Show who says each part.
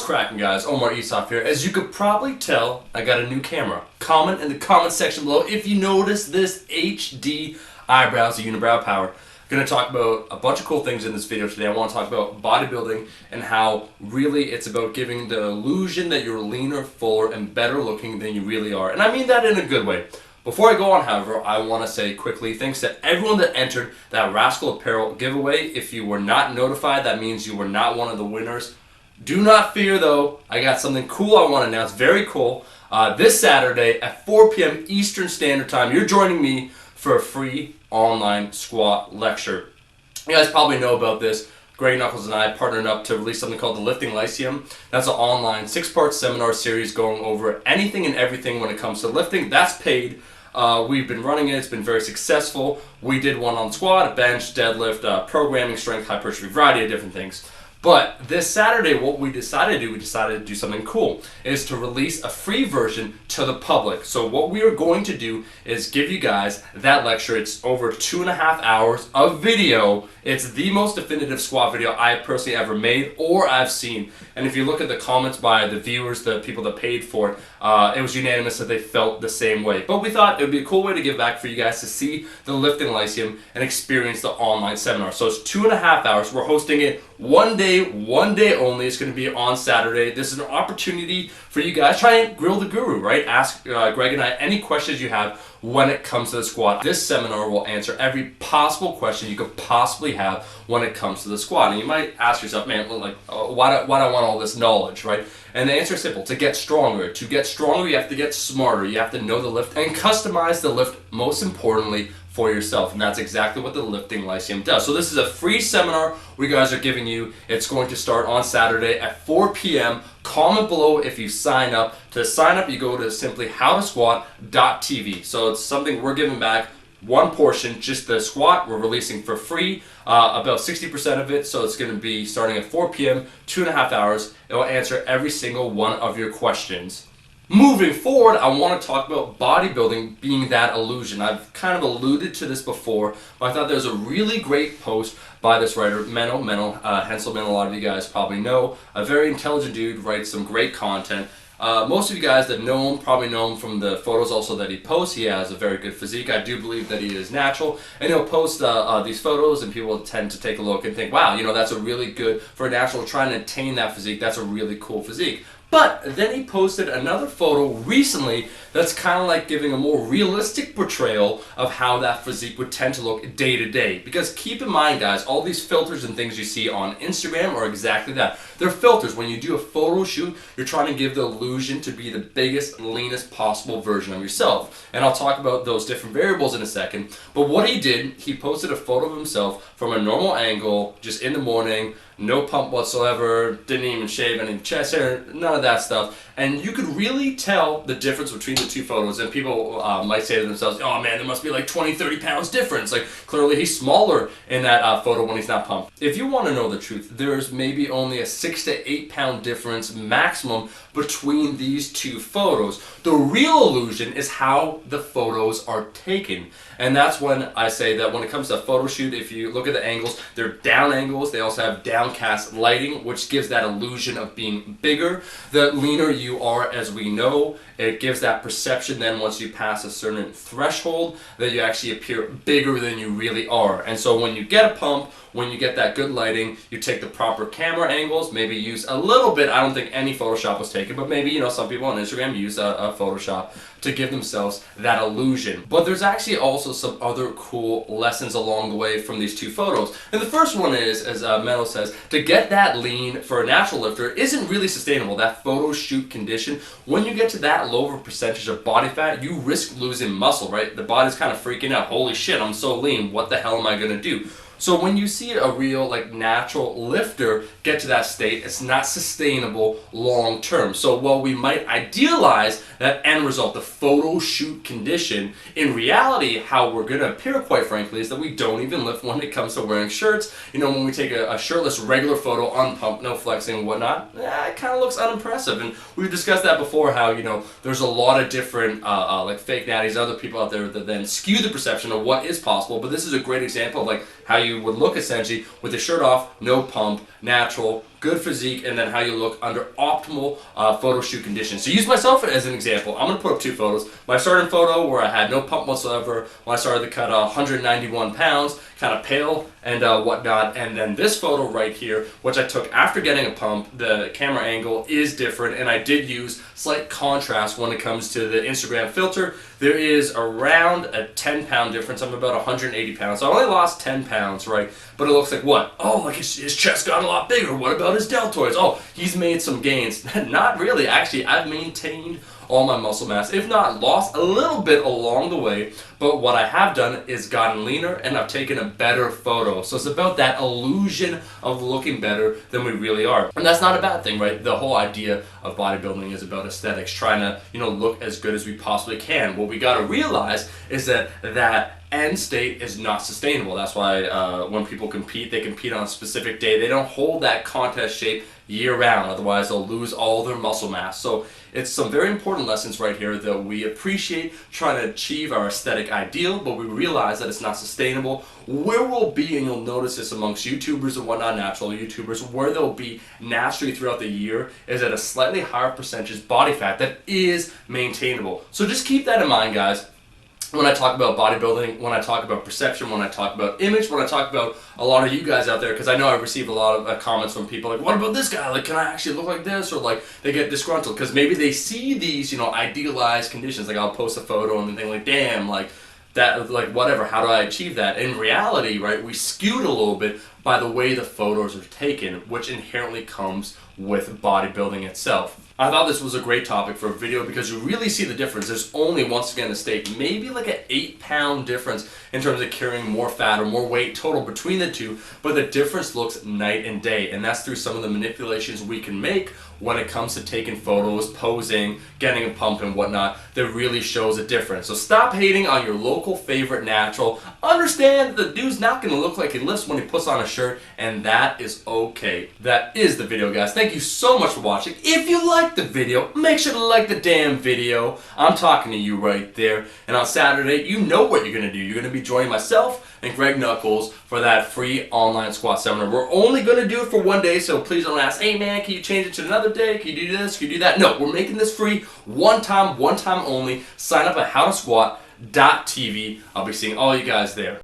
Speaker 1: cracking, guys? Omar Isaf here. As you could probably tell, I got a new camera. Comment in the comment section below if you notice this HD eyebrows, the unibrow power. I'm going to talk about a bunch of cool things in this video today. I want to talk about bodybuilding and how really it's about giving the illusion that you're leaner, fuller, and better looking than you really are. And I mean that in a good way. Before I go on, however, I want to say quickly thanks to everyone that entered that Rascal Apparel giveaway. If you were not notified, that means you were not one of the winners. Do not fear though, I got something cool I want to announce, very cool. This Saturday at 4 p.m. Eastern Standard Time, you're joining me for a free online squat lecture. You guys probably know about this. Greg Knuckles and I partnered up to release something called the Lifting Lyceum. That's an online 6-part seminar series going over anything and everything when it comes to lifting. That's paid. We've been running it. It's been very successful. We did one on squat, bench, deadlift, programming, strength, hypertrophy, variety of different things. But this Saturday, what we decided to do something cool, is to release a free version to the public. So what we are going to do is give you guys that lecture. It's over 2.5 hours of video. It's the most definitive squat video I personally ever made or I've seen. And if you look at the comments by the viewers, the people that paid for it, it was unanimous that they felt the same way. But we thought it would be a cool way to give back for you guys to see the Lifting Lyceum and experience the online seminar. So it's 2.5 hours. We're hosting it one day only. It's going to be on Saturday. This is an opportunity for you guys. Try and grill the guru, right? Ask Greg and I any questions you have when it comes to the squat. This seminar will answer every possible question you could possibly have when it comes to the squat. And you might ask yourself, man, well, why do I want all this knowledge, right? And the answer is simple. To get stronger. To get stronger, you have to get smarter. You have to know the lift and customize the lift, most importantly, for yourself. And that's exactly what the Lifting Lyceum does. So this is a free seminar we guys are giving you. It's going to start on Saturday at 4 p.m. Comment below if you sign up. To sign up, you go to simply howtosquat.tv. So it's something we're giving back. One portion, just the squat, we're releasing for free, about 60% of it. So it's going to be starting at 4 p.m., 2.5 hours. It will answer every single one of your questions. Moving forward, I want to talk about bodybuilding being that illusion. I've kind of alluded to this before, but I thought there was a really great post by this writer, Menno Henselman. A lot of you guys probably know. A very intelligent dude, writes some great content. Most of you guys that know him probably know him from the photos also that he posts. He has a very good physique. I do believe that he is natural. And he'll post these photos and people tend to take a look and think, wow, that's a really good, for a natural trying to attain that physique, that's a really cool physique. But then he posted another photo recently that's kind of like giving a more realistic portrayal of how that physique would tend to look day to day. Because keep in mind, guys, all these filters and things you see on Instagram are exactly that. They're filters. When you do a photo shoot, you're trying to give the illusion to be the biggest, leanest possible version of yourself. And I'll talk about those different variables in a second. But what he did, he posted a photo of himself from a normal angle, just in the morning, no pump whatsoever, didn't even shave any chest hair, none of that stuff. And you could really tell the difference between the two photos. And people might say to themselves, oh man, there must be like 20, 30 pounds difference. Like clearly he's smaller in that photo when he's not pumped. If you want to know the truth, there's maybe only a 6 to 8 pound difference maximum between these two photos. The real illusion is how the photos are taken. And that's when I say that when it comes to a photo shoot, if you look at the angles, they're down angles. They also have downcast lighting, which gives that illusion of being bigger. The leaner you are, as we know, it gives that perception then once you pass a certain threshold that you actually appear bigger than you really are. And so when you get a pump, when you get that good lighting, you take the proper camera angles, maybe use a little bit, I don't think any Photoshop was taken, but maybe, some people on Instagram use a Photoshop to give themselves that illusion. But there's actually also some other cool lessons along the way from these two photos. And the first one is, as Menno says, to get that lean for a natural lifter isn't really sustainable. That photo shoot condition, when you get to that lower percentage of body fat, you risk losing muscle, right? The body's kind of freaking out. Holy shit, I'm so lean. What the hell am I going to do? So when you see a real natural lifter get to that state, it's not sustainable long term. So while we might idealize that end result, the photo shoot condition, in reality, how we're going to appear, quite frankly, is that we don't even lift when it comes to wearing shirts. When we take a shirtless regular photo, unpumped, no flexing and whatnot, it kind of looks unimpressive. And we've discussed that before, how, there's a lot of different fake natties, other people out there that then skew the perception of what is possible. But this is a great example of how you would look essentially with the shirt off, no pump, natural, good physique, and then how you look under optimal photo shoot conditions. So use myself as an example. I'm going to put up 2 photos. My starting photo where I had no pump whatsoever, when I started to cut 191 pounds, kind of pale and whatnot, and then this photo right here, which I took after getting a pump. The camera angle is different, and I did use slight contrast when it comes to the Instagram filter. There is around a 10-pound difference. I'm about 180 pounds, so I only lost 10 pounds, right? But it looks like what? Oh, like his chest got a lot bigger. What about his deltoids? Oh, he's made some gains. Not really. Actually, I've maintained all my muscle mass, if not lost a little bit along the way. But what I have done is gotten leaner, and I've taken a better photo. So it's about that illusion of looking better than we really are. And that's not a bad thing, right? The whole idea of bodybuilding is about aesthetics, trying to, look as good as we possibly can. What we got to realize is that end state is not sustainable. That's why when people compete, they compete on a specific day. They don't hold that contest shape year round, otherwise they'll lose all their muscle mass. So it's some very important lessons right here that we appreciate trying to achieve our aesthetic ideal, but we realize that it's not sustainable. Where we'll be, and you'll notice this amongst YouTubers and whatnot, natural YouTubers, where they'll be naturally throughout the year is at a slightly higher percentage body fat that is maintainable. So just keep that in mind, guys. When I talk about bodybuilding, when I talk about perception, when I talk about image, when I talk about a lot of you guys out there, because I know I've received a lot of comments from people like, what about this guy? Like, can I actually look like this? Or like, they get disgruntled because maybe they see these, idealized conditions. Like, I'll post a photo and they're like, damn, like, that, like, whatever, how do I achieve that? In reality, right, we skewed a little bit by the way the photos are taken, which inherently comes with bodybuilding itself. I thought this was a great topic for a video because you really see the difference. There's only, once again, a stake, maybe like an 8-pound difference in terms of carrying more fat or more weight total between the two, but the difference looks night and day, and that's through some of the manipulations we can make when it comes to taking photos, posing, getting a pump and whatnot, that really shows a difference. So stop hating on your local favorite natural. Understand that the dude's not going to look like he lifts when he puts on a shirt, and that is okay. That is the video, guys. Thank you so much for watching. If you liked the video, make sure to like the damn video. I'm talking to you right there. And on Saturday, you know what you're going to do. You're going to be joining myself and Greg Nuckols for that free online squat seminar. We're only going to do it for one day, so please don't ask, hey man, can you change it to another day? Can you do this? Can you do that? No, we're making this free one time only. Sign up at howtosquat.tv. I'll be seeing all you guys there.